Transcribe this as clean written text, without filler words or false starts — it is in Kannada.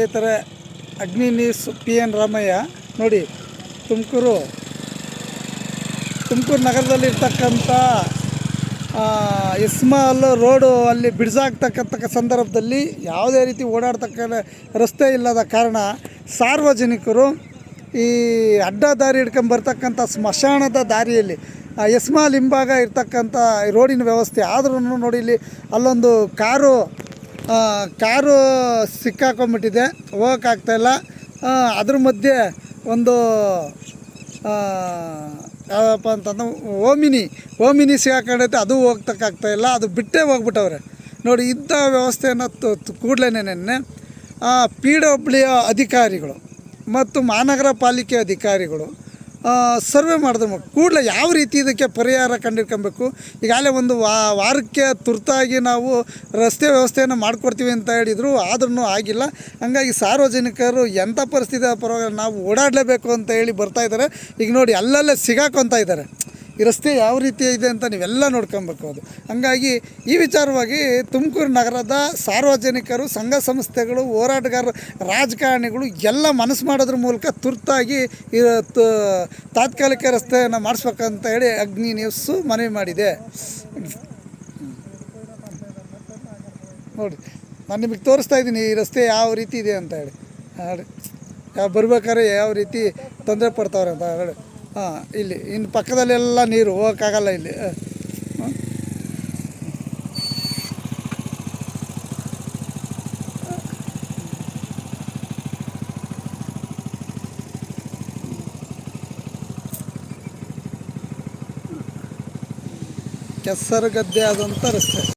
ಸ್ನೇಹಿತರೆ, ಅಗ್ನಿ ನ್ಯೂಸ್ PN ರಾಮಯ್ಯ. ನೋಡಿ, ತುಮಕೂರು ನಗರದಲ್ಲಿರ್ತಕ್ಕಂಥ ಇಸ್ಮಾಲ್ ರೋಡು ಅಲ್ಲಿ ಬಿಡಿಸಾಗ್ತಕ್ಕಂಥ ಸಂದರ್ಭದಲ್ಲಿ ಯಾವುದೇ ರೀತಿ ಓಡಾಡ್ತಕ್ಕ ರಸ್ತೆ ಇಲ್ಲದ ಕಾರಣ ಸಾರ್ವಜನಿಕರು ಈ ಅಡ್ಡ ದಾರಿ ಹಿಡ್ಕೊಂಬರ್ತಕ್ಕಂಥ ಸ್ಮಶಾನದ ದಾರಿಯಲ್ಲಿ ಇಸ್ಮಾಲ್ ಹಿಂಭಾಗ ಇರ್ತಕ್ಕಂಥ ರೋಡಿನ ವ್ಯವಸ್ಥೆ ಆದ್ರೂ ನೋಡಿ, ಇಲ್ಲಿ ಅಲ್ಲೊಂದು ಕಾರು ಸಿಕ್ಕಾಕೊಂಡ್ಬಿಟ್ಟಿದೆ, ಹೋಗೋಕ್ಕಾಗ್ತಾಯಿಲ್ಲ. ಅದ್ರ ಮಧ್ಯೆ ಒಂದು ಯಾವಪ್ಪ ಅಂತಂದ್ರೆ ಓಮಿನಿ ಸಿಗಾಕೊಂಡೈತೆ, ಅದು ಹೋಗ್ತಕ್ಕಾಗ್ತಾಯಿಲ್ಲ, ಅದು ಬಿಟ್ಟೇ ಹೋಗ್ಬಿಟ್ಟವ್ರೆ ನೋಡಿ. ಇಂಥ ವ್ಯವಸ್ಥೆಯನ್ನು ಕೂಡಲೇ PWD ಅಧಿಕಾರಿಗಳು ಮತ್ತು ಮಹಾನಗರ ಪಾಲಿಕೆ ಅಧಿಕಾರಿಗಳು ಸರ್ವೆ ಮಾಡಿದ್ರು ಕೂಡಲೇ ಯಾವ ರೀತಿ ಇದಕ್ಕೆ ಪರಿಹಾರ ಕಂಡಿಡ್ಕೊಬೇಕು. ಈಗಾಗಲೇ ಒಂದು ವಾರಕ್ಕೆ ತುರ್ತಾಗಿ ನಾವು ರಸ್ತೆ ವ್ಯವಸ್ಥೆಯನ್ನು ಮಾಡಿಕೊಡ್ತೀವಿ ಅಂತ ಹೇಳಿದರು, ಆದ್ರೂ ಆಗಿಲ್ಲ. ಹಂಗಾಗಿ ಸಾರ್ವಜನಿಕರು ಎಂಥ ಪರಿಸ್ಥಿತಿ ಪರವಾಗಿ ನಾವು ಓಡಾಡಲೇಬೇಕು ಅಂತ ಹೇಳಿ ಬರ್ತಾಯಿದ್ದಾರೆ. ಈಗ ನೋಡಿ, ಅಲ್ಲಲ್ಲೇ ಸಿಗಾಕೊತಾ ಇದ್ದಾರೆ. ಈ ರಸ್ತೆ ಯಾವ ರೀತಿ ಇದೆ ಅಂತ ನೀವೆಲ್ಲ ನೋಡ್ಕೊಬೇಕು. ಅದು ಹಂಗಾಗಿ ಈ ವಿಚಾರವಾಗಿ ತುಮಕೂರು ನಗರದ ಸಾರ್ವಜನಿಕರು, ಸಂಘ ಸಂಸ್ಥೆಗಳು, ಹೋರಾಟಗಾರರು, ರಾಜಕಾರಣಿಗಳು ಎಲ್ಲ ಮನಸ್ಸು ಮಾಡೋದ್ರ ಮೂಲಕ ತುರ್ತಾಗಿ ತಾತ್ಕಾಲಿಕ ರಸ್ತೆಯನ್ನು ಮಾಡಿಸ್ಬೇಕಂತ ಹೇಳಿ ಅಗ್ನಿ ನ್ಯೂಸು ಮನವಿ ಮಾಡಿದೆ. ನೋಡಿ, ನಾನು ನಿಮಗೆ ತೋರಿಸ್ತಾ ಇದ್ದೀನಿ ಈ ರಸ್ತೆ ಯಾವ ರೀತಿ ಇದೆ ಅಂತ ಹೇಳಿ. ನೋಡಿ, ಬರ್ಬೇಕಾದ್ರೆ ಯಾವ ರೀತಿ ತೊಂದರೆ ಪಡ್ತಾವ್ರೆ ಅಂತ ಹೇಳಿ. ಇಲ್ಲಿ ಇನ್ನು ಪಕ್ಕದಲ್ಲೆಲ್ಲ ನೀರು, ಹೋಗೋಕ್ಕಾಗಲ್ಲ ಇಲ್ಲಿ. ಕೆಸರು ಗದ್ದೆ ಆದಂಥ ರಸ್ತೆ.